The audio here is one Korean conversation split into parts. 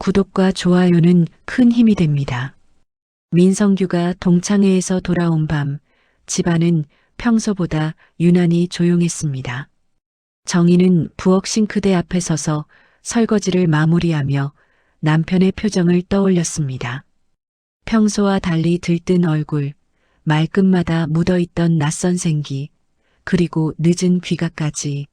구독과 좋아요는 큰 힘이 됩니다. 민성규가 동창회에서 돌아온 밤, 집안은 평소보다 유난히 조용했습니다. 정희는 부엌 싱크대 앞에 서서 설거지를 마무리하며 남편의 표정을 떠올렸습니다. 평소와 달리 들뜬 얼굴, 말끝마다 묻어있던 낯선 생기, 그리고 늦은 귀가까지.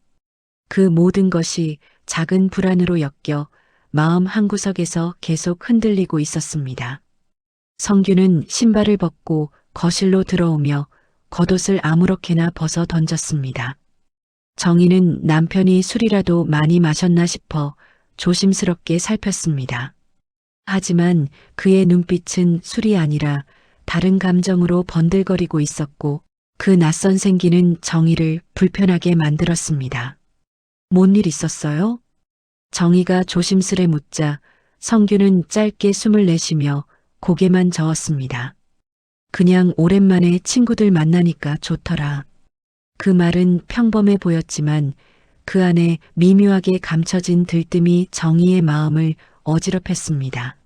그 모든 것이 작은 불안으로 엮여 마음 한구석에서 계속 흔들리고 있었습니다. 성규는 신발을 벗고 거실로 들어오며 겉옷을 아무렇게나 벗어 던졌습니다. 정희는 남편이 술이라도 많이 마셨나 싶어 조심스럽게 살폈습니다. 하지만 그의 눈빛은 술이 아니라 다른 감정으로 번들거리고 있었고 그 낯선 생기는 정희를 불편하게 만들었습니다. 뭔 일 있었어요? 정희가 조심스레 묻자 성규는 짧게 숨을 내쉬며 고개만 저었습니다. 그냥 오랜만에 친구들 만나니까 좋더라. 그 말은 평범해 보였지만 그 안에 미묘하게 감춰진 들뜸이 정희의 마음을 어지럽혔습니다.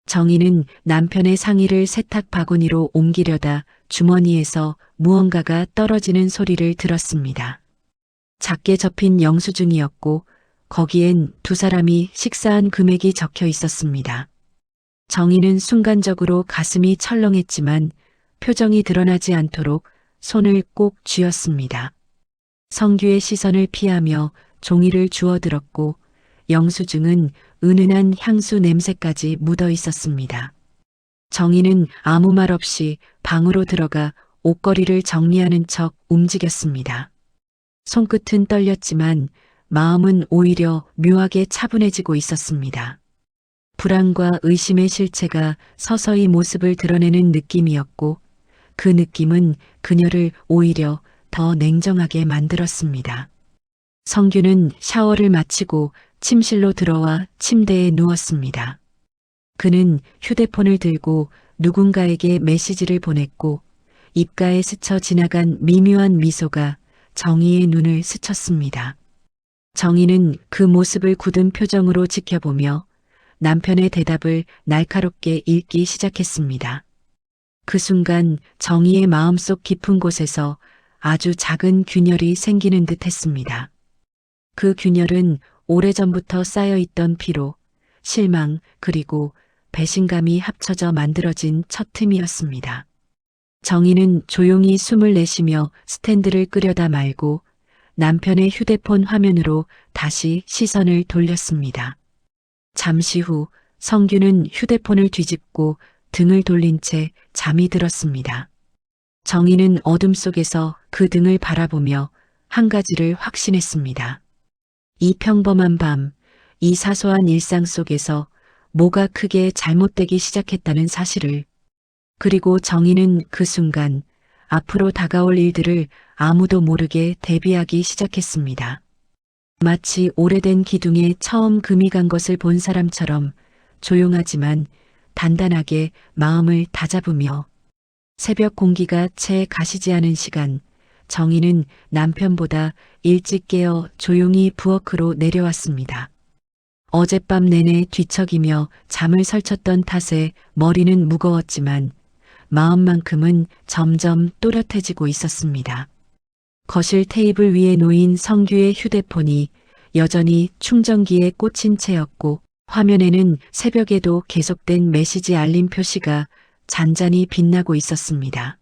정희는 남편의 상의를 세탁 바구니로 옮기려다 주머니에서 무언가가 떨어지는 소리를 들었습니다. 작게 접힌 영수증이었고 거기엔 두 사람이 식사한 금액이 적혀 있었습니다. 정희는 순간적으로 가슴이 철렁했지만 표정이 드러나지 않도록 손을 꼭 쥐었습니다. 성규의 시선을 피하며 종이를 주워들었고 영수증은 은은한 향수 냄새까지 묻어 있었습니다. 정희는 아무 말 없이 방으로 들어가 옷걸이를 정리하는 척 움직였습니다. 손끝은 떨렸지만 마음은 오히려 묘하게 차분해지고 있었습니다. 불안과 의심의 실체가 서서히 모습을 드러내는 느낌이었고 그 느낌은 그녀를 오히려 더 냉정하게 만들었습니다. 성규는 샤워를 마치고 침실로 들어와 침대에 누웠습니다. 그는 휴대폰을 들고 누군가에게 메시지를 보냈고 입가에 스쳐 지나간 미묘한 미소가 정희의 눈을 스쳤습니다. 정희는 그 모습을 굳은 표정으로 지켜보며 남편의 대답을 날카롭게 읽기 시작했습니다. 그 순간 정희의 마음속 깊은 곳에서 아주 작은 균열이 생기는 듯 했습니다. 그 균열은 오래전부터 쌓여있던 피로, 실망, 그리고 배신감이 합쳐져 만들어진 첫 틈이었습니다. 정희는 조용히 숨을 내쉬며 스탠드를 끄려다 말고 남편의 휴대폰 화면으로 다시 시선을 돌렸습니다. 잠시 후 성규는 휴대폰을 뒤집고 등을 돌린 채 잠이 들었습니다. 정희는 어둠 속에서 그 등을 바라보며 한 가지를 확신했습니다. 이 평범한 밤, 이 사소한 일상 속에서 뭐가 크게 잘못되기 시작했다는 사실을. 그리고 정희는 그 순간 앞으로 다가올 일들을 아무도 모르게 대비하기 시작했습니다. 마치 오래된 기둥에 처음 금이 간 것을 본 사람처럼 조용하지만 단단하게 마음을 다잡으며 새벽 공기가 채 가시지 않은 시간, 정희는 남편보다 일찍 깨어 조용히 부엌으로 내려왔습니다. 어젯밤 내내 뒤척이며 잠을 설쳤던 탓에 머리는 무거웠지만 마음만큼은 점점 또렷해지고 있었습니다. 거실 테이블 위에 놓인 성규의 휴대폰이 여전히 충전기에 꽂힌 채였고 화면에는 새벽에도 계속된 메시지 알림 표시가 잔잔히 빛나고 있었습니다.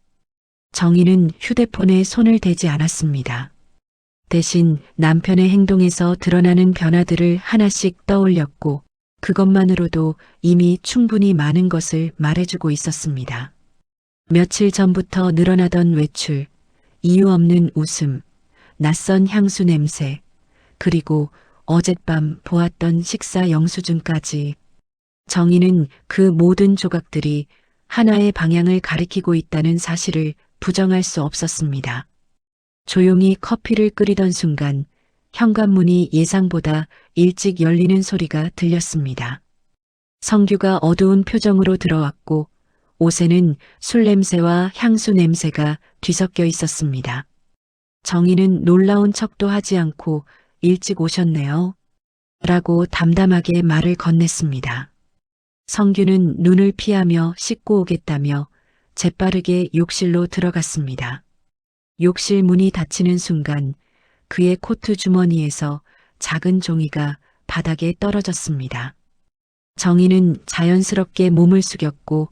정희는 휴대폰에 손을 대지 않았습니다. 대신 남편의 행동에서 드러나는 변화들을 하나씩 떠올렸고 그것만으로도 이미 충분히 많은 것을 말해주고 있었습니다. 며칠 전부터 늘어나던 외출, 이유 없는 웃음, 낯선 향수 냄새, 그리고 어젯밤 보았던 식사 영수증까지. 정희는 그 모든 조각들이 하나의 방향을 가리키고 있다는 사실을 부정할 수 없었습니다. 조용히 커피를 끓이던 순간 현관문이 예상보다 일찍 열리는 소리가 들렸습니다. 성규가 어두운 표정으로 들어왔고 옷에는 술 냄새와 향수 냄새가 뒤섞여 있었습니다. 정희는 놀라운 척도 하지 않고 일찍 오셨네요. 라고 담담하게 말을 건넸습니다. 성규는 눈을 피하며 씻고 오겠다며 재빠르게 욕실로 들어갔습니다. 욕실 문이 닫히는 순간 그의 코트 주머니에서 작은 종이가 바닥에 떨어졌습니다. 정희는 자연스럽게 몸을 숙였고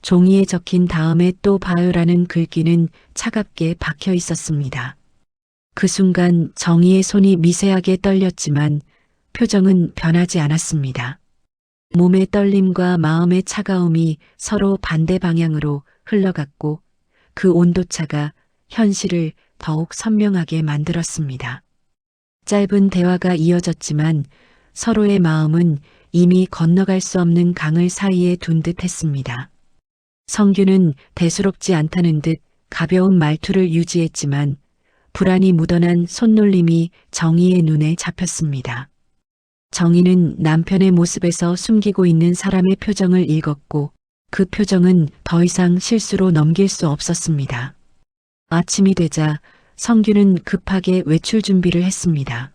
종이에 적힌 다음에 또 봐요라는 글귀는 차갑게 박혀 있었습니다. 그 순간 정희의 손이 미세하게 떨렸지만 표정은 변하지 않았습니다. 몸의 떨림과 마음의 차가움이 서로 반대 방향으로 흘러갔고 그 온도차가 현실을 더욱 선명하게 만들었습니다. 짧은 대화가 이어졌지만 서로의 마음은 이미 건너갈 수 없는 강을 사이에 둔 듯 했습니다. 성규는 대수롭지 않다는 듯 가벼운 말투를 유지했지만 불안이 묻어난 손놀림이 정희의 눈에 잡혔습니다. 정희는 남편의 모습에서 숨기고 있는 사람의 표정을 읽었고 그 표정은 더 이상 실수로 넘길 수 없었습니다. 아침이 되자 성규는 급하게 외출 준비를 했습니다.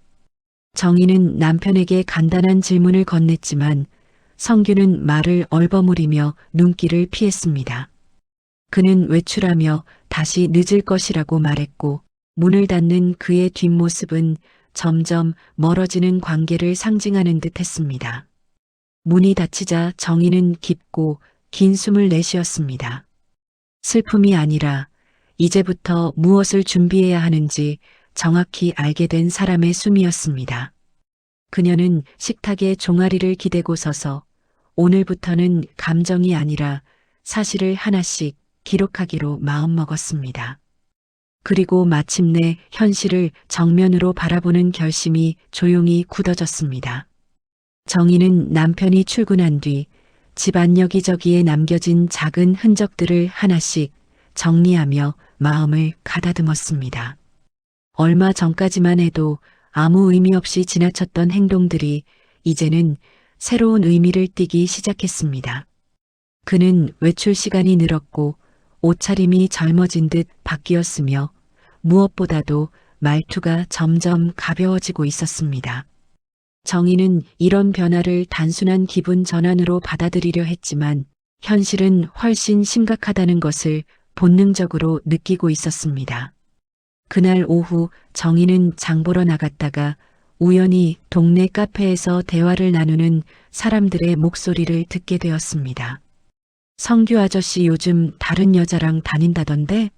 정희는 남편에게 간단한 질문을 건넸지만 성규는 말을 얼버무리며 눈길을 피했습니다. 그는 외출하며 다시 늦을 것이라고 말했고 문을 닫는 그의 뒷모습은 점점 멀어지는 관계를 상징하는 듯 했습니다. 문이 닫히자 정희는 깊고 긴 숨을 내쉬었습니다. 슬픔이 아니라 이제부터 무엇을 준비해야 하는지 정확히 알게 된 사람의 숨이었습니다. 그녀는 식탁에 종아리를 기대고 서서 오늘부터는 감정이 아니라 사실을 하나씩 기록하기로 마음먹었습니다. 그리고 마침내 현실을 정면으로 바라보는 결심이 조용히 굳어졌습니다. 정희는 남편이 출근한 뒤 집안 여기저기에 남겨진 작은 흔적들을 하나씩 정리하며 마음을 가다듬었습니다. 얼마 전까지만 해도 아무 의미 없이 지나쳤던 행동들이 이제는 새로운 의미를 띠기 시작했습니다. 그는 외출 시간이 늘었고 옷차림이 젊어진 듯 바뀌었으며 무엇보다도 말투가 점점 가벼워지고 있었습니다. 정희는 이런 변화를 단순한 기분 전환으로 받아들이려 했지만 현실은 훨씬 심각하다는 것을 본능적으로 느끼고 있었습니다. 그날 오후 정희는 장 보러 나갔다가 우연히 동네 카페에서 대화를 나누는 사람들의 목소리를 듣게 되었습니다. 성규 아저씨 요즘 다른 여자랑 다닌다던데?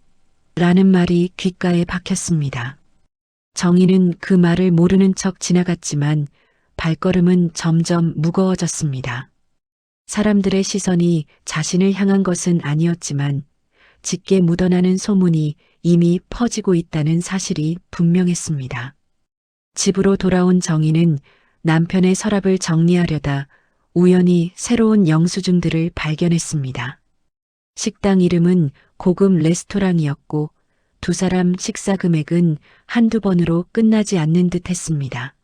라는 말이 귓가에 박혔습니다. 정희는 그 말을 모르는 척 지나갔지만 발걸음은 점점 무거워졌습니다. 사람들의 시선이 자신을 향한 것은 아니었지만 짙게 묻어나는 소문이 이미 퍼지고 있다는 사실이 분명했습니다. 집으로 돌아온 정희는 남편의 서랍을 정리하려다 우연히 새로운 영수증들을 발견했습니다. 식당 이름은 고급 레스토랑이었고 두 사람 식사 금액은 한두 번으로 끝나지 않는 듯 했습니다.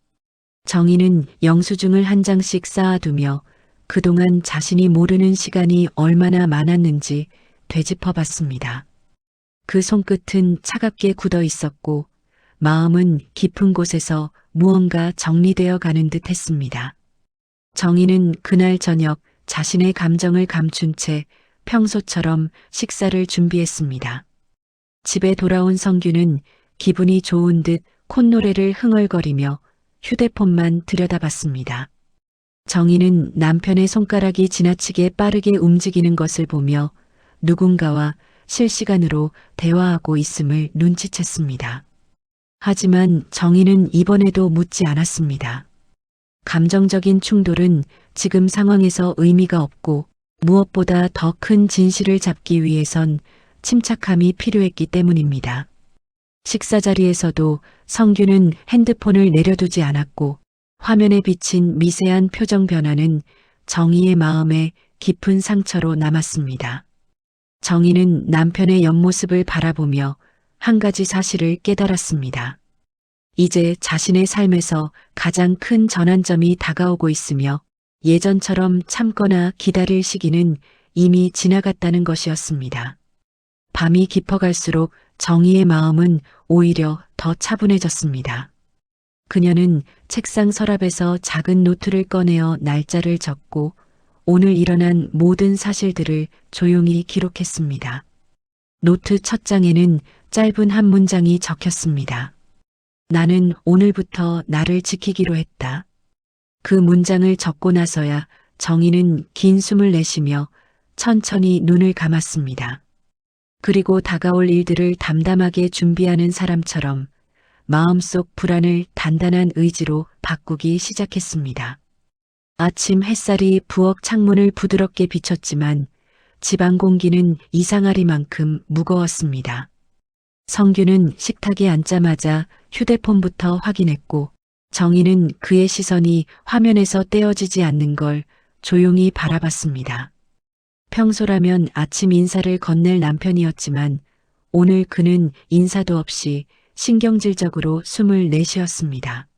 정희는 영수증을 한 장씩 쌓아두며 그동안 자신이 모르는 시간이 얼마나 많았는지 되짚어 봤습니다. 그 손끝은 차갑게 굳어 있었고 마음은 깊은 곳에서 무언가 정리되어 가는 듯 했습니다. 정희는 그날 저녁 자신의 감정을 감춘 채 평소처럼 식사를 준비했습니다. 집에 돌아온 성규는 기분이 좋은 듯 콧노래를 흥얼거리며 휴대폰만 들여다봤습니다. 정희는 남편의 손가락이 지나치게 빠르게 움직이는 것을 보며 누군가와 실시간으로 대화하고 있음을 눈치챘습니다. 하지만 정희는 이번에도 묻지 않았습니다. 감정적인 충돌은 지금 상황에서 의미가 없고 무엇보다 더 큰 진실을 잡기 위해선 침착함이 필요했기 때문입니다. 식사 자리에서도 성규는 핸드폰을 내려두지 않았고 화면에 비친 미세한 표정 변화는 정희의 마음에 깊은 상처로 남았습니다. 정희는 남편의 옆모습을 바라보며 한 가지 사실을 깨달았습니다. 이제 자신의 삶에서 가장 큰 전환점이 다가오고 있으며 예전처럼 참거나 기다릴 시기는 이미 지나갔다는 것이었습니다. 밤이 깊어갈수록 정희의 마음은 오히려 더 차분해졌습니다. 그녀는 책상 서랍에서 작은 노트를 꺼내어 날짜를 적고 오늘 일어난 모든 사실들을 조용히 기록했습니다. 노트 첫 장에는 짧은 한 문장이 적혔습니다. 나는 오늘부터 나를 지키기로 했다. 그 문장을 적고 나서야 정희는 긴 숨을 내쉬며 천천히 눈을 감았습니다. 그리고 다가올 일들을 담담하게 준비하는 사람처럼 마음속 불안을 단단한 의지로 바꾸기 시작했습니다. 아침 햇살이 부엌 창문을 부드럽게 비췄지만 집안 공기는 이상하리만큼 무거웠습니다. 성규는 식탁에 앉자마자 휴대폰부터 확인했고 정희는 그의 시선이 화면에서 떼어지지 않는 걸 조용히 바라봤습니다. 평소라면 아침 인사를 건넬 남편이었지만 오늘 그는 인사도 없이 신경질적으로 숨을 내쉬었습니다.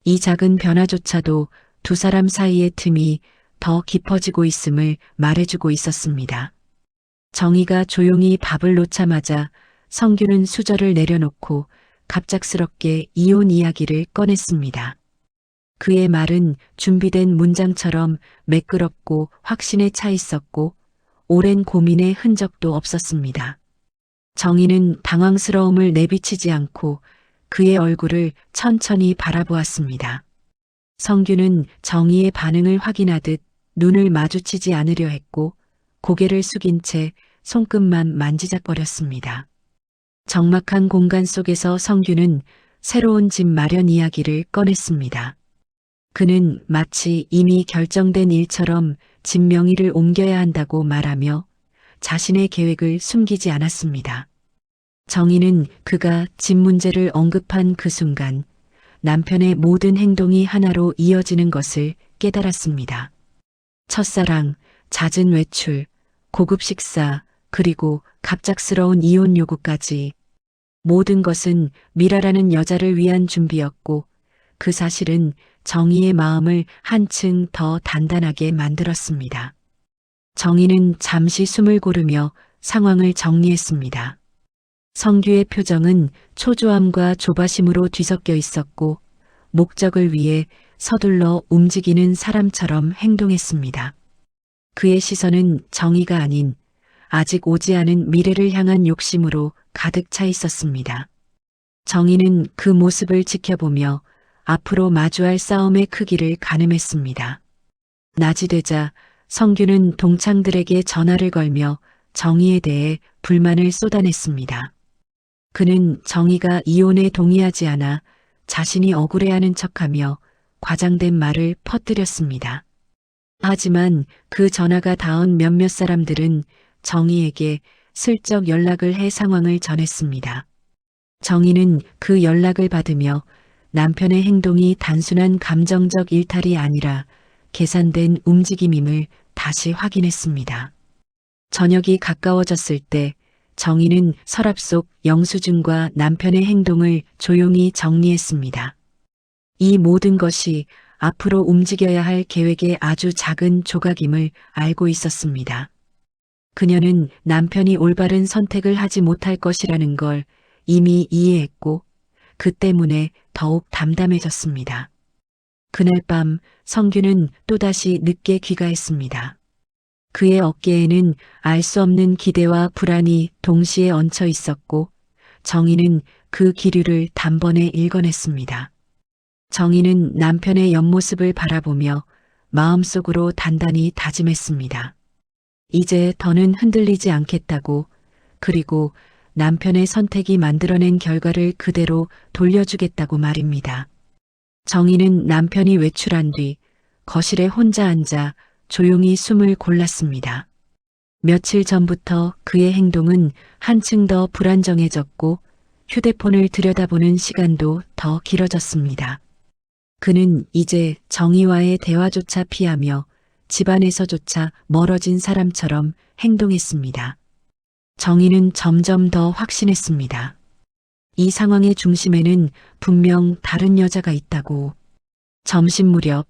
이 작은 변화조차도 두 사람 사이의 틈이 더 깊어지고 있음을 말해주고 있었습니다. 정희가 조용히 밥을 놓자마자 성규는 수저를 내려놓고 갑작스럽게 이혼 이야기를 꺼냈습니다. 그의 말은 준비된 문장처럼 매끄럽고 확신에 차 있었고 오랜 고민의 흔적도 없었습니다. 정희는 당황스러움을 내비치지 않고 그의 얼굴을 천천히 바라보았습니다. 성규는 정희의 반응을 확인하듯 눈을 마주치지 않으려 했고 고개를 숙인 채 손끝만 만지작거렸습니다. 적막한 공간 속에서 성규는 새로운 집 마련 이야기를 꺼냈습니다. 그는 마치 이미 결정된 일처럼 집 명의를 옮겨야 한다고 말하며 자신의 계획을 숨기지 않았습니다. 정희는 그가 집 문제를 언급한 그 순간 남편의 모든 행동이 하나로 이어지는 것을 깨달았습니다. 첫사랑, 잦은 외출, 고급 식사, 그리고 갑작스러운 이혼 요구까지 모든 것은 미라라는 여자를 위한 준비였고 그 사실은 정희의 마음을 한층 더 단단하게 만들었습니다. 정희는 잠시 숨을 고르며 상황을 정리했습니다. 성규의 표정은 초조함과 조바심으로 뒤섞여 있었고 목적을 위해 서둘러 움직이는 사람처럼 행동했습니다. 그의 시선은 정의가 아닌 아직 오지 않은 미래를 향한 욕심으로 가득 차 있었습니다. 정의는 그 모습을 지켜보며 앞으로 마주할 싸움의 크기를 가늠했습니다. 낮이 되자 성규는 동창들에게 전화를 걸며 정의에 대해 불만을 쏟아냈습니다. 그는 정의가 이혼에 동의하지 않아 자신이 억울해하는 척하며 과장된 말을 퍼뜨렸습니다. 하지만 그 전화가 닿은 몇몇 사람들은 정의에게 슬쩍 연락을 해 상황을 전했습니다. 정의는 그 연락을 받으며 남편의 행동이 단순한 감정적 일탈이 아니라 계산된 움직임임을 다시 확인했습니다. 저녁이 가까워졌을 때 정희는 서랍 속 영수증과 남편의 행동을 조용히 정리했습니다. 이 모든 것이 앞으로 움직여야 할 계획의 아주 작은 조각임을 알고 있었습니다. 그녀는 남편이 올바른 선택을 하지 못할 것이라는 걸 이미 이해했고 그 때문에 더욱 담담해졌습니다. 그날 밤 성규는 또다시 늦게 귀가했습니다. 그의 어깨에는 알 수 없는 기대와 불안이 동시에 얹혀 있었고 정희는 그 기류를 단번에 읽어냈습니다. 정희는 남편의 옆모습을 바라보며 마음속으로 단단히 다짐했습니다. 이제 더는 흔들리지 않겠다고, 그리고 남편의 선택이 만들어낸 결과를 그대로 돌려주겠다고 말입니다. 정희는 남편이 외출한 뒤 거실에 혼자 앉아 조용히 숨을 골랐습니다. 며칠 전부터 그의 행동은 한층 더 불안정해졌고 휴대폰을 들여다보는 시간도 더 길어졌습니다. 그는 이제 정의와의 대화조차 피하며 집안에서조차 멀어진 사람처럼 행동했습니다. 정의는 점점 더 확신했습니다. 이 상황의 중심에는 분명 다른 여자가 있다고. 점심 무렵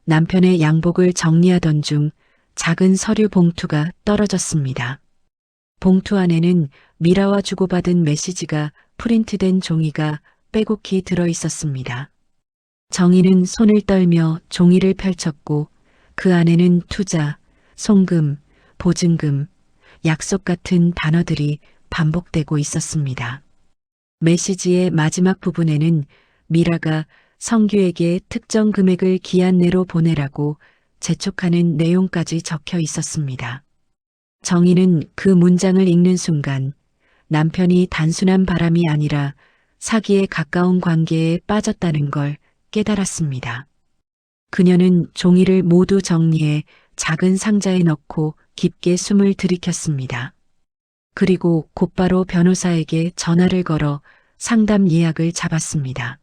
남편의 양복을 정리하던 중 작은 서류 봉투가 떨어졌습니다. 봉투 안에는 미라와 주고받은 메시지가 프린트된 종이가 빼곡히 들어 있었습니다. 정희는 손을 떨며 종이를 펼쳤고 그 안에는 투자, 송금, 보증금, 약속 같은 단어들이 반복되고 있었습니다. 메시지의 마지막 부분에는 미라가 성규에게 특정 금액을 기한 내로 보내라고 재촉하는 내용까지 적혀 있었습니다. 정희는 그 문장을 읽는 순간 남편이 단순한 바람이 아니라 사기에 가까운 관계에 빠졌다는 걸 깨달았습니다. 그녀는 종이를 모두 정리해 작은 상자에 넣고 깊게 숨을 들이켰습니다. 그리고 곧바로 변호사에게 전화를 걸어 상담 예약을 잡았습니다.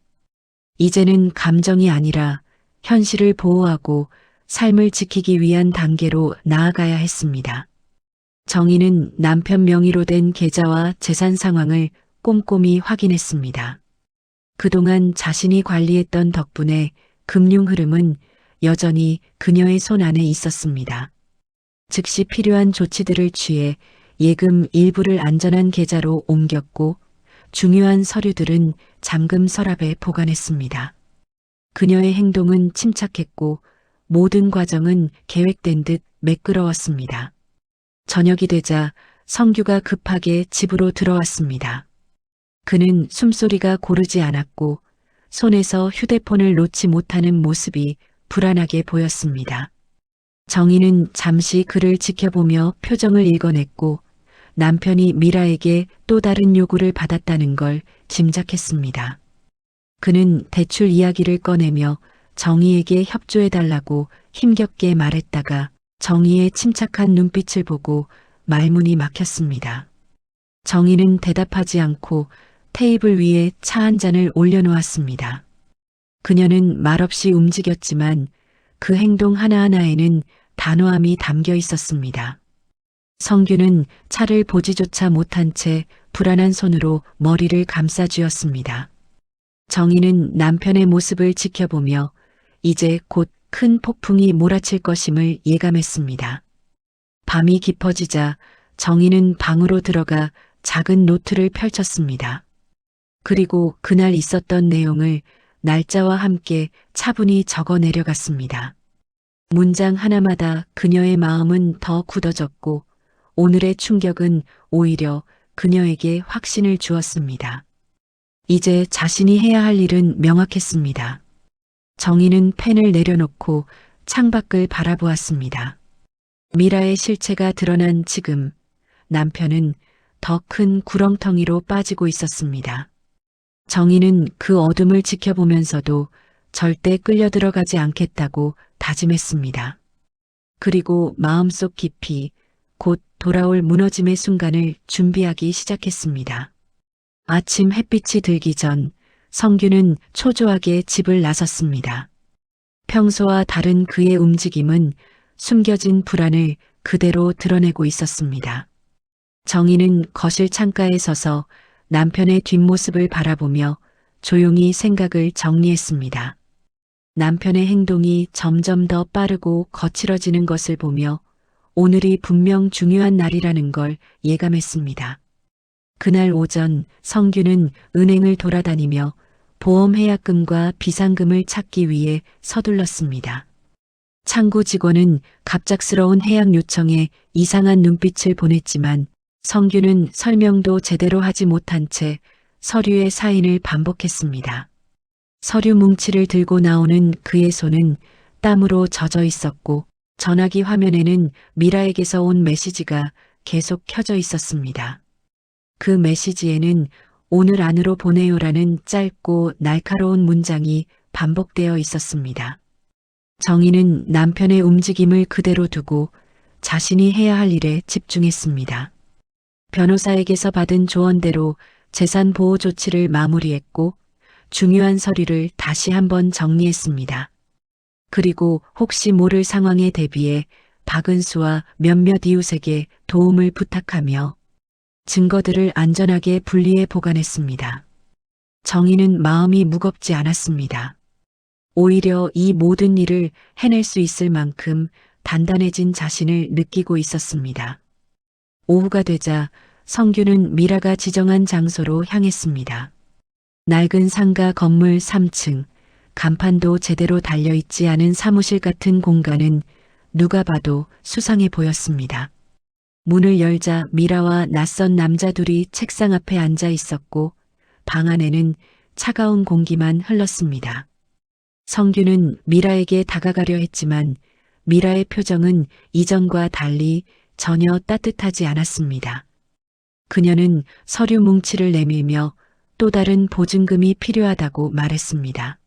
이제는 감정이 아니라 현실을 보호하고 삶을 지키기 위한 단계로 나아가야 했습니다. 정희는 남편 명의로 된 계좌와 재산 상황을 꼼꼼히 확인했습니다. 그동안 자신이 관리했던 덕분에 금융 흐름은 여전히 그녀의 손 안에 있었습니다. 즉시 필요한 조치들을 취해 예금 일부를 안전한 계좌로 옮겼고 중요한 서류들은 잠금 서랍에 보관했습니다. 그녀의 행동은 침착했고 모든 과정은 계획된 듯 매끄러웠습니다. 저녁이 되자 성규가 급하게 집으로 들어왔습니다. 그는 숨소리가 고르지 않았고 손에서 휴대폰을 놓지 못하는 모습이 불안하게 보였습니다. 정희는 잠시 그를 지켜보며 표정을 읽어냈고 남편이 미라에게 또 다른 요구를 받았다는 걸 짐작했습니다. 그는 대출 이야기를 꺼내며 정희에게 협조해달라고 힘겹게 말했다가 정희의 침착한 눈빛을 보고 말문이 막혔습니다. 정희는 대답하지 않고 테이블 위에 차 한 잔을 올려놓았습니다. 그녀는 말없이 움직였지만 그 행동 하나하나에는 단호함이 담겨 있었습니다. 성규는 차를 보지조차 못한 채 불안한 손으로 머리를 감싸쥐었습니다. 정희는 남편의 모습을 지켜보며 이제 곧 큰 폭풍이 몰아칠 것임을 예감했습니다. 밤이 깊어지자 정희는 방으로 들어가 작은 노트를 펼쳤습니다. 그리고 그날 있었던 내용을 날짜와 함께 차분히 적어 내려갔습니다. 문장 하나마다 그녀의 마음은 더 굳어졌고 오늘의 충격은 오히려 그녀에게 확신을 주었습니다. 이제 자신이 해야 할 일은 명확했습니다. 정희는 펜을 내려놓고 창밖을 바라보았습니다. 미라의 실체가 드러난 지금 남편은 더 큰 구렁텅이로 빠지고 있었습니다. 정희는 그 어둠을 지켜보면서도 절대 끌려 들어가지 않겠다고 다짐했습니다. 그리고 마음속 깊이 곧 돌아올 무너짐의 순간을 준비하기 시작했습니다. 아침 햇빛이 들기 전 성규는 초조하게 집을 나섰습니다. 평소와 다른 그의 움직임은 숨겨진 불안을 그대로 드러내고 있었습니다. 정희는 거실 창가에 서서 남편의 뒷모습을 바라보며 조용히 생각을 정리했습니다. 남편의 행동이 점점 더 빠르고 거칠어지는 것을 보며 오늘이 분명 중요한 날이라는 걸 예감했습니다. 그날 오전 성규는 은행을 돌아다니며 보험 해약금과 비상금을 찾기 위해 서둘렀습니다. 창구 직원은 갑작스러운 해약 요청에 이상한 눈빛을 보냈지만 성규는 설명도 제대로 하지 못한 채 서류의 사인을 반복했습니다. 서류 뭉치를 들고 나오는 그의 손은 땀으로 젖어 있었고 전화기 화면에는 미라에게서 온 메시지가 계속 켜져 있었습니다. 그 메시지에는 오늘 안으로 보내요라는 짧고 날카로운 문장이 반복되어 있었습니다. 정희는 남편의 움직임을 그대로 두고 자신이 해야 할 일에 집중했습니다. 변호사에게서 받은 조언대로 재산 보호 조치를 마무리했고 중요한 서류를 다시 한번 정리했습니다. 그리고 혹시 모를 상황에 대비해 박은수와 몇몇 이웃에게 도움을 부탁하며 증거들을 안전하게 분리해 보관했습니다. 정희는 마음이 무겁지 않았습니다. 오히려 이 모든 일을 해낼 수 있을 만큼 단단해진 자신을 느끼고 있었습니다. 오후가 되자 성규는 미라가 지정한 장소로 향했습니다. 낡은 상가 건물 3층, 간판도 제대로 달려있지 않은 사무실 같은 공간은 누가 봐도 수상해 보였습니다. 문을 열자 미라와 낯선 남자 둘이 책상 앞에 앉아 있었고 방 안에는 차가운 공기만 흘렀습니다. 성규는 미라에게 다가가려 했지만 미라의 표정은 이전과 달리 전혀 따뜻하지 않았습니다. 그녀는 서류 뭉치를 내밀며 또 다른 보증금이 필요하다고 말했습니다.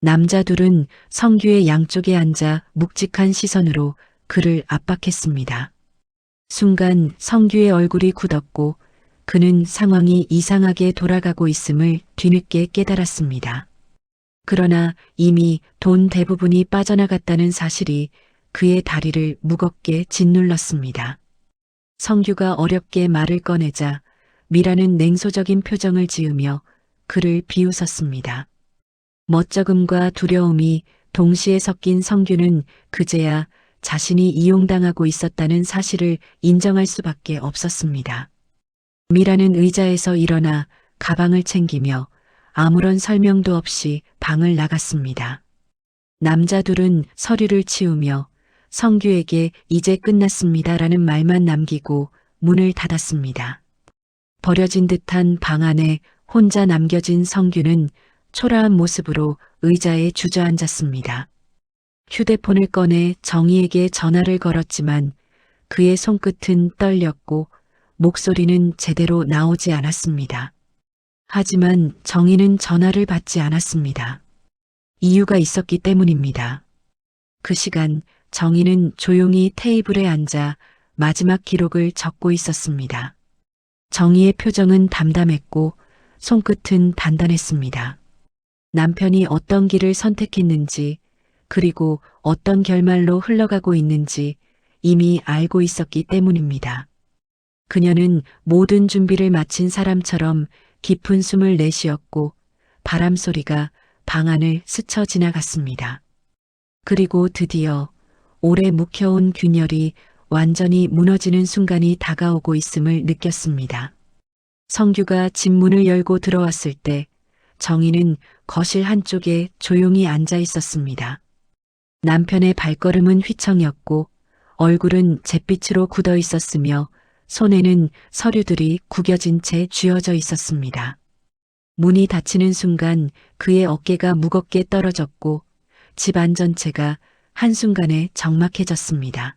남자 둘은 성규의 양쪽에 앉아 묵직한 시선으로 그를 압박했습니다. 순간 성규의 얼굴이 굳었고 그는 상황이 이상하게 돌아가고 있음을 뒤늦게 깨달았습니다. 그러나 이미 돈 대부분이 빠져나갔다는 사실이 그의 다리를 무겁게 짓눌렀습니다. 성규가 어렵게 말을 꺼내자 미라는 냉소적인 표정을 지으며 그를 비웃었습니다. 멋쩍음과 두려움이 동시에 섞인 성규는 그제야 자신이 이용당하고 있었다는 사실을 인정할 수밖에 없었습니다. 미라는 의자에서 일어나 가방을 챙기며 아무런 설명도 없이 방을 나갔습니다. 남자 둘은 서류를 치우며 성규에게 이제 끝났습니다라는 말만 남기고 문을 닫았습니다. 버려진 듯한 방 안에 혼자 남겨진 성규는 초라한 모습으로 의자에 주저앉았습니다. 휴대폰을 꺼내 정희에게 전화를 걸었지만 그의 손끝은 떨렸고 목소리는 제대로 나오지 않았습니다. 하지만 정희는 전화를 받지 않았습니다. 이유가 있었기 때문입니다. 그 시간 정희는 조용히 테이블에 앉아 마지막 기록을 적고 있었습니다. 정희의 표정은 담담했고 손끝은 단단했습니다. 남편이 어떤 길을 선택했는지 그리고 어떤 결말로 흘러가고 있는지 이미 알고 있었기 때문입니다. 그녀는 모든 준비를 마친 사람처럼 깊은 숨을 내쉬었고 바람 소리가 방 안을 스쳐 지나갔습니다. 그리고 드디어 오래 묵혀온 균열이 완전히 무너지는 순간이 다가오고 있음을 느꼈습니다. 성규가 집 문을 열고 들어왔을 때 정희는 거실 한쪽에 조용히 앉아 있었습니다. 남편의 발걸음은 휘청였고 얼굴은 잿빛으로 굳어 있었으며 손에는 서류들이 구겨진 채 쥐어져 있었습니다. 문이 닫히는 순간 그의 어깨가 무겁게 떨어졌고 집안 전체가 한순간에 적막해졌습니다.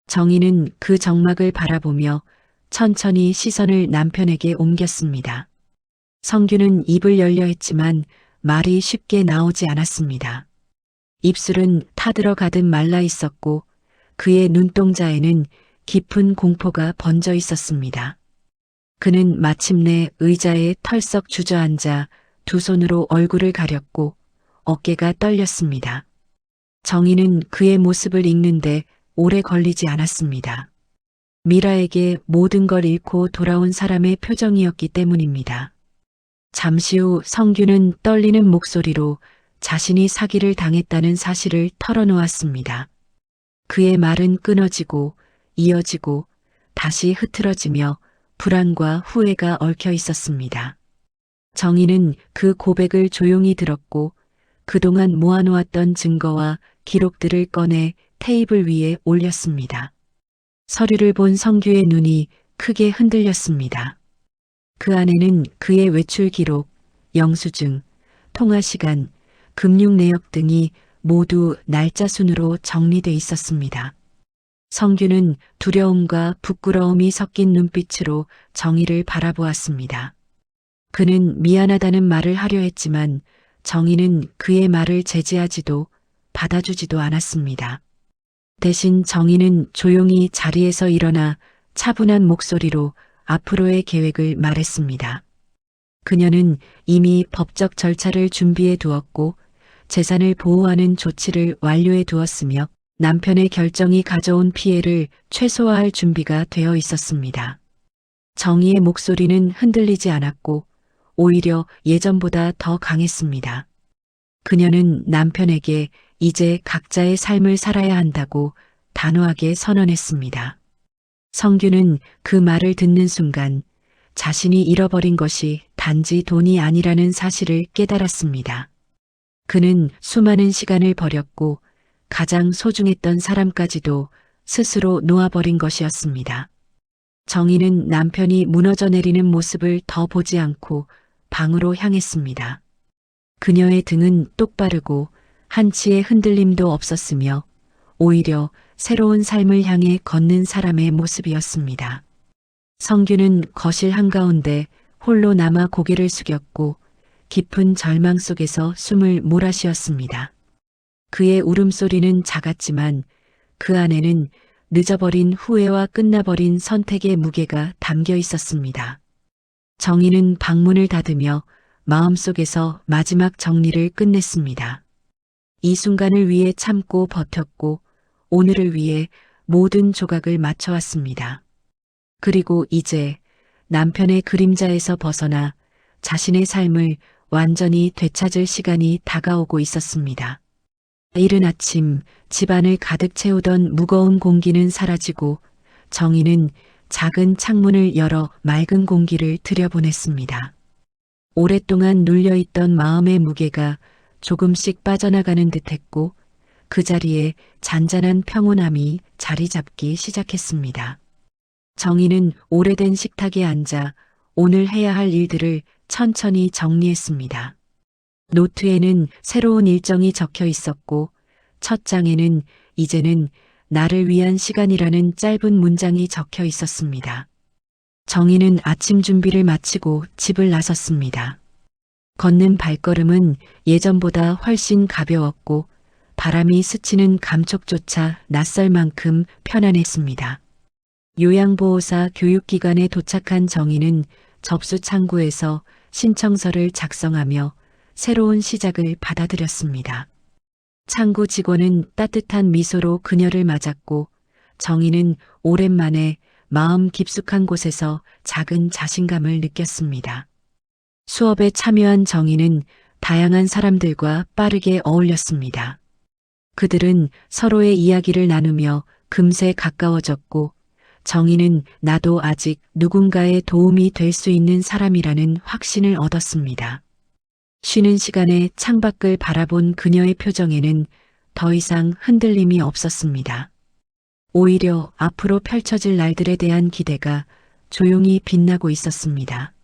정희는 그 적막을 바라보며 천천히 시선을 남편에게 옮겼습니다. 성규는 입을 열려 했지만 말이 쉽게 나오지 않았습니다. 입술은 타들어가듯 말라 있었고 그의 눈동자에는 깊은 공포가 번져 있었습니다. 그는 마침내 의자에 털썩 주저앉아 두 손으로 얼굴을 가렸고 어깨가 떨렸습니다. 정희는 그의 모습을 읽는데 오래 걸리지 않았습니다. 미라에게 모든 걸 잃고 돌아온 사람의 표정이었기 때문입니다. 잠시 후 성규는 떨리는 목소리로 자신이 사기를 당했다는 사실을 털어놓았습니다. 그의 말은 끊어지고 이어지고 다시 흐트러지며 불안과 후회가 얽혀 있었습니다. 정희는 그 고백을 조용히 들었고 그동안 모아놓았던 증거와 기록들을 꺼내 테이블 위에 올렸습니다. 서류를 본 성규의 눈이 크게 흔들렸습니다. 그 안에는 그의 외출 기록, 영수증, 통화 시간, 금융 내역 등이 모두 날짜 순으로 정리돼 있었습니다. 성규는 두려움과 부끄러움이 섞인 눈빛으로 정희를 바라보았습니다. 그는 미안하다는 말을 하려 했지만 정희는 그의 말을 제지하지도 받아주지도 않았습니다. 대신 정희는 조용히 자리에서 일어나 차분한 목소리로 앞으로의 계획을 말했습니다. 그녀는 이미 법적 절차를 준비해 두었고 재산을 보호하는 조치를 완료해 두었으며 남편의 결정이 가져온 피해를 최소화할 준비가 되어 있었습니다. 정희의 목소리는 흔들리지 않았고 오히려 예전보다 더 강했습니다. 그녀는 남편에게 이제 각자의 삶을 살아야 한다고 단호하게 선언했습니다. 성규는 그 말을 듣는 순간 자신이 잃어버린 것이 단지 돈이 아니라는 사실을 깨달았습니다. 그는 수많은 시간을 버렸고 가장 소중했던 사람까지도 스스로 놓아버린 것이었습니다. 정희는 남편이 무너져 내리는 모습을 더 보지 않고 방으로 향했습니다. 그녀의 등은 똑바르고 한치의 흔들림도 없었으며 오히려 새로운 삶을 향해 걷는 사람의 모습이었습니다. 성규는 거실 한가운데 홀로 남아 고개를 숙였고 깊은 절망 속에서 숨을 몰아쉬었습니다. 그의 울음소리는 작았지만 그 안에는 늦어버린 후회와 끝나버린 선택의 무게가 담겨 있었습니다. 정희는 방문을 닫으며 마음속에서 마지막 정리를 끝냈습니다. 이 순간을 위해 참고 버텼고 오늘을 위해 모든 조각을 맞춰왔습니다. 그리고 이제 남편의 그림자에서 벗어나 자신의 삶을 완전히 되찾을 시간이 다가오고 있었습니다. 이른 아침 집안을 가득 채우던 무거운 공기는 사라지고 정희는 작은 창문을 열어 맑은 공기를 들여보냈습니다. 오랫동안 눌려있던 마음의 무게가 조금씩 빠져나가는 듯했고 그 자리에 잔잔한 평온함이 자리 잡기 시작했습니다. 정희는 오래된 식탁에 앉아 오늘 해야 할 일들을 천천히 정리했습니다. 노트에는 새로운 일정이 적혀 있었고 첫 장에는 이제는 나를 위한 시간이라는 짧은 문장이 적혀 있었습니다. 정희는 아침 준비를 마치고 집을 나섰습니다. 걷는 발걸음은 예전보다 훨씬 가벼웠고 바람이 스치는 감촉조차 낯설 만큼 편안했습니다. 요양보호사 교육기관에 도착한 정희는 접수 창구에서 신청서를 작성하며 새로운 시작을 받아들였습니다. 창구 직원은 따뜻한 미소로 그녀를 맞았고 정희는 오랜만에 마음 깊숙한 곳에서 작은 자신감을 느꼈습니다. 수업에 참여한 정희는 다양한 사람들과 빠르게 어울렸습니다. 그들은 서로의 이야기를 나누며 금세 가까워졌고 정희는 나도 아직 누군가의 도움이 될 수 있는 사람이라는 확신을 얻었습니다. 쉬는 시간에 창밖을 바라본 그녀의 표정에는 더 이상 흔들림이 없었습니다. 오히려 앞으로 펼쳐질 날들에 대한 기대가 조용히 빛나고 있었습니다.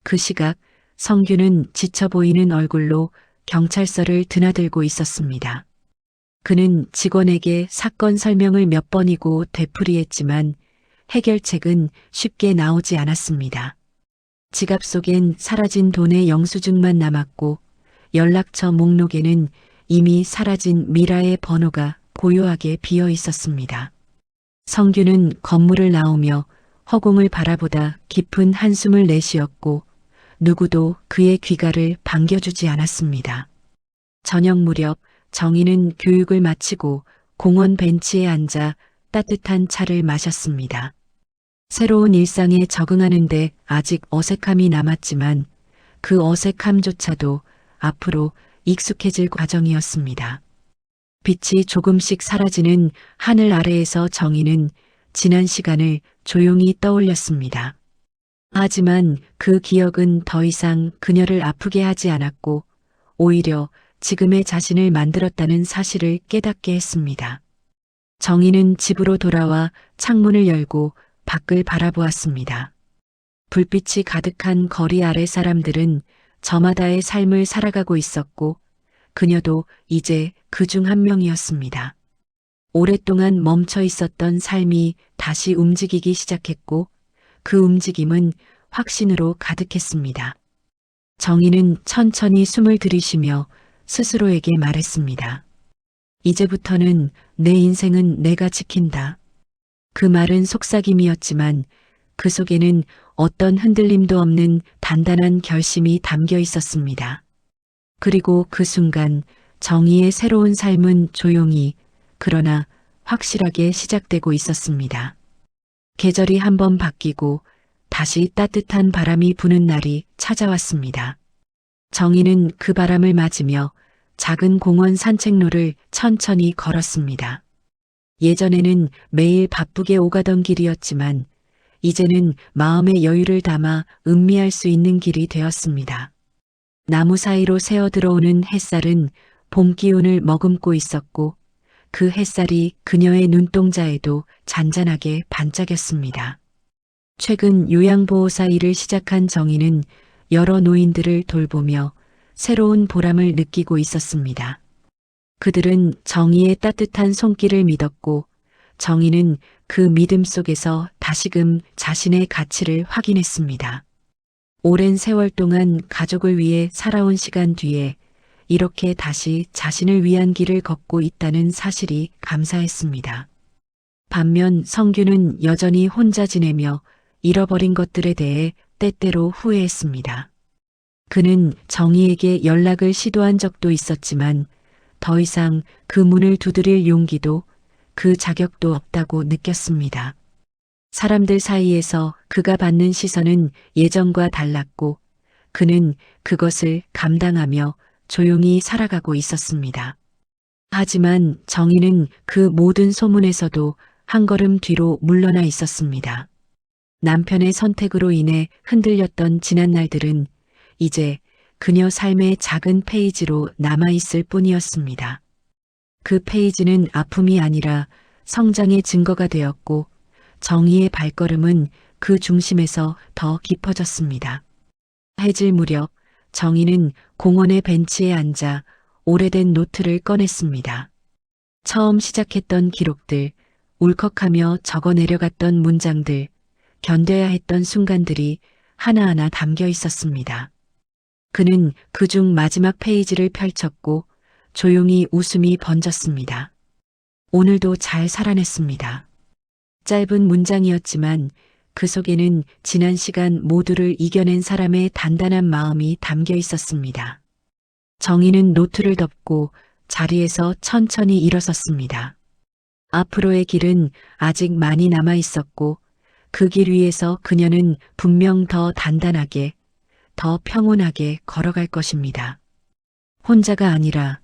그 시각 성규는 지쳐 보이는 얼굴로 경찰서를 드나들고 있었습니다. 그는 직원에게 사건 설명을 몇 번이고 되풀이했지만 해결책은 쉽게 나오지 않았습니다. 지갑 속엔 사라진 돈의 영수증만 남았고 연락처 목록에는 이미 사라진 미라의 번호가 고요하게 비어 있었습니다. 성규는 건물을 나오며 허공을 바라보다 깊은 한숨을 내쉬었고 누구도 그의 귀가를 반겨주지 않았습니다. 저녁 무렵 정희는 교육을 마치고 공원 벤치에 앉아 따뜻한 차를 마셨습니다. 새로운 일상에 적응하는데 아직 어색함이 남았지만 그 어색함조차도 앞으로 익숙해질 과정이었습니다. 빛이 조금씩 사라지는 하늘 아래에서 정희는 지난 시간을 조용히 떠올렸습니다. 하지만 그 기억은 더 이상 그녀를 아프게 하지 않았고 오히려 지금의 자신을 만들었다는 사실을 깨닫게 했습니다. 정희는 집으로 돌아와 창문을 열고 밖을 바라보았습니다. 불빛이 가득한 거리 아래 사람들은 저마다의 삶을 살아가고 있었고 그녀도 이제 그 중 한 명이었습니다. 오랫동안 멈춰 있었던 삶이 다시 움직이기 시작했고 그 움직임은 확신으로 가득했습니다. 정희는 천천히 숨을 들이쉬며 스스로에게 말했습니다. 이제부터는 내 인생은 내가 지킨다. 그 말은 속삭임이었지만 그 속에는 어떤 흔들림도 없는 단단한 결심이 담겨 있었습니다. 그리고 그 순간 정희의 새로운 삶은 조용히 그러나 확실하게 시작되고 있었습니다. 계절이 한번 바뀌고 다시 따뜻한 바람이 부는 날이 찾아왔습니다. 정희는 그 바람을 맞으며 작은 공원 산책로를 천천히 걸었습니다. 예전에는 매일 바쁘게 오가던 길이었지만 이제는 마음의 여유를 담아 음미할 수 있는 길이 되었습니다. 나무 사이로 새어 들어오는 햇살은 봄 기운을 머금고 있었고 그 햇살이 그녀의 눈동자에도 잔잔하게 반짝였습니다. 최근 요양보호사 일을 시작한 정희는 여러 노인들을 돌보며 새로운 보람을 느끼고 있었습니다. 그들은 정희의 따뜻한 손길을 믿었고 정희는 그 믿음 속에서 다시금 자신의 가치를 확인했습니다. 오랜 세월 동안 가족을 위해 살아온 시간 뒤에 이렇게 다시 자신을 위한 길을 걷고 있다는 사실이 감사했습니다. 반면 성규는 여전히 혼자 지내며 잃어버린 것들에 대해 때때로 후회했습니다. 그는 정희에게 연락을 시도한 적도 있었지만 더 이상 그 문을 두드릴 용기도 그 자격도 없다고 느꼈습니다. 사람들 사이에서 그가 받는 시선은 예전과 달랐고 그는 그것을 감당하며 조용히 살아가고 있었습니다. 하지만 정희는 그 모든 소문에서도 한 걸음 뒤로 물러나 있었습니다. 남편의 선택으로 인해 흔들렸던 지난 날들은 이제 그녀 삶의 작은 페이지로 남아있을 뿐이었습니다. 그 페이지는 아픔이 아니라 성장의 증거가 되었고 정희의 발걸음은 그 중심에서 더 깊어졌습니다. 해질 무렵 정희는 공원의 벤치에 앉아 오래된 노트를 꺼냈습니다. 처음 시작했던 기록들, 울컥하며 적어 내려갔던 문장들, 견뎌야 했던 순간들이 하나하나 담겨 있었습니다. 그는 그중 마지막 페이지를 펼쳤고 조용히 웃음이 번졌습니다. 오늘도 잘 살아냈습니다. 짧은 문장이었지만 그 속에는 지난 시간 모두를 이겨낸 사람의 단단한 마음이 담겨 있었습니다. 정희는 노트를 덮고 자리에서 천천히 일어섰습니다. 앞으로의 길은 아직 많이 남아 있었고 그 길 위에서 그녀는 분명 더 단단하게, 더 평온하게 걸어갈 것입니다. 혼자가 아니라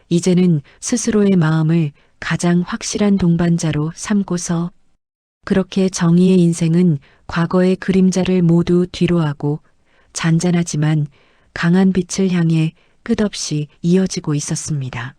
이제는 스스로의 마음을 가장 확실한 동반자로 삼고서 그렇게 정희의 인생은 과거의 그림자를 모두 뒤로하고 잔잔하지만 강한 빛을 향해 끝없이 이어지고 있었습니다.